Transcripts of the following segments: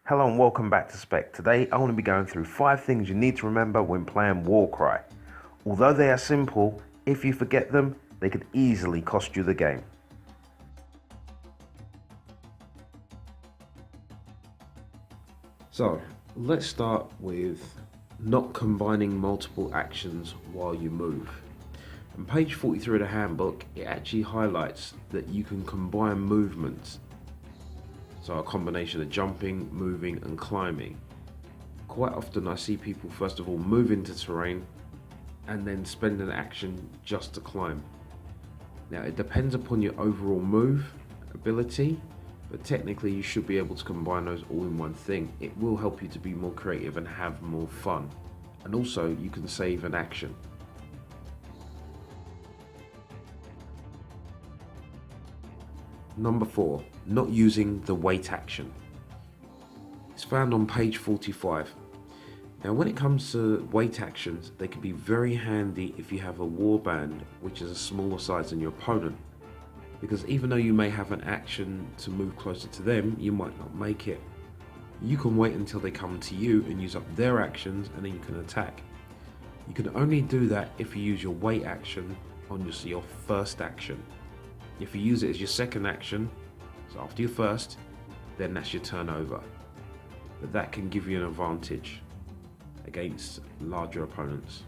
Hello and welcome back to Spekd. Today I want to be going through 5 things you need to remember when playing Warcry. Although they are simple, if you forget them, they could easily cost you the game. So let's start with not combining multiple actions while you move. On page 43 of the handbook, it actually highlights that you can combine movements. So a combination of jumping, moving and climbing. Quite often I see people first of all move into terrain and then spend an action just to climb. Now it depends upon your overall move ability, but technically you should be able to combine those all in one thing. It will help you to be more creative and have more fun. And also you can save an action. Number 4, not using the wait action. It's found on page 45. Now when it comes to wait actions, they can be very handy if you have a warband which is a smaller size than your opponent. Because even though you may have an action to move closer to them, you might not make it. You can wait until they come to you and use up their actions and then you can attack. You can only do that if you use your wait action on your first action. If you use it as your second action, so after your first, then that's your turn over. But that can give you an advantage against larger opponents.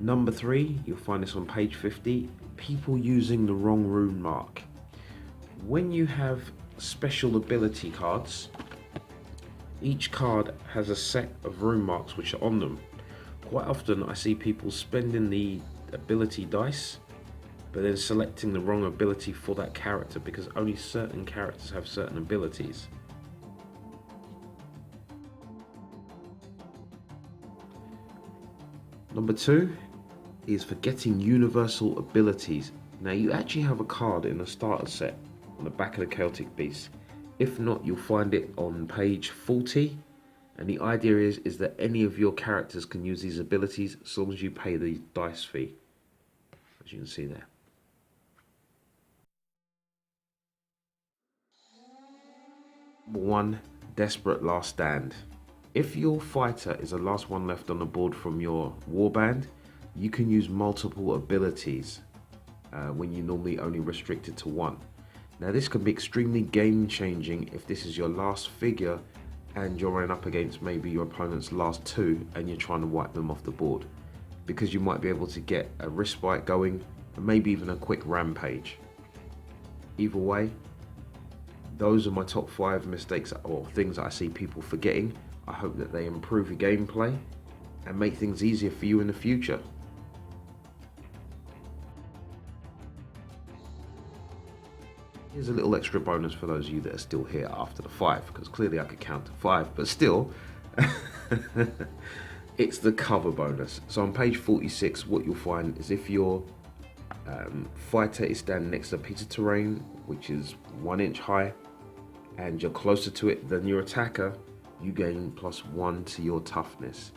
Number 3, you'll find this on page 50, people using the wrong rune mark. When you have special ability cards, each card has a set of rune marks which are on them. Quite often I see people spending the ability dice but then selecting the wrong ability for that character because only certain characters have certain abilities. Number 2 is forgetting universal abilities. Now you actually have a card in the starter set on the back of the Celtic Beast. If not, you'll find it on page 40. And the idea is that any of your characters can use these abilities as long as you pay the dice fee, as you can see there. Number 1, desperate last stand. If your fighter is the last one left on the board from your warband, you can use multiple abilities when you normally only restrict it to one. Now this can be extremely game changing if this is your last figure and you're running up against maybe your opponent's last 2 and you're trying to wipe them off the board, because you might be able to get a respite going and maybe even a quick rampage. Either way, those are my top 5 mistakes or things that I see people forgetting. I hope that they improve your gameplay and make things easier for you in the future. Here's a little extra bonus for those of you that are still here after the 5, because clearly I could count to 5, but still, it's the cover bonus. So on page 46, what you'll find is if your fighter is standing next to a piece of terrain, which is 1 inch high, and you're closer to it than your attacker, you gain +1 to your toughness.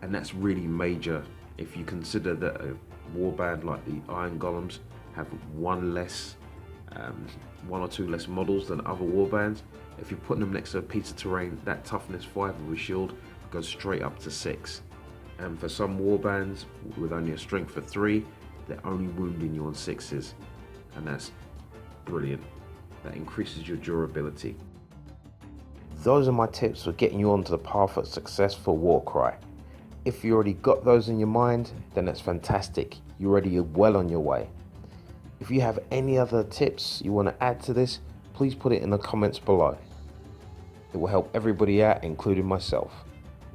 And that's really major if you consider that a warband like the Iron Golems have 1 or 2 less models than other warbands. If you're putting them next to a piece of terrain, that toughness 5 of a shield goes straight up to 6. And for some warbands with only a strength of 3, they're only wounding you on 6s, and that's brilliant. That increases your durability. Those are my tips for getting you onto the path of success for Warcry. If you already got those in your mind, then that's fantastic. You're already well on your way. If you have any other tips you want to add to this, please put it in the comments below. It will help everybody out, including myself.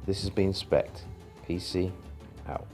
This has been Spekd. PC out.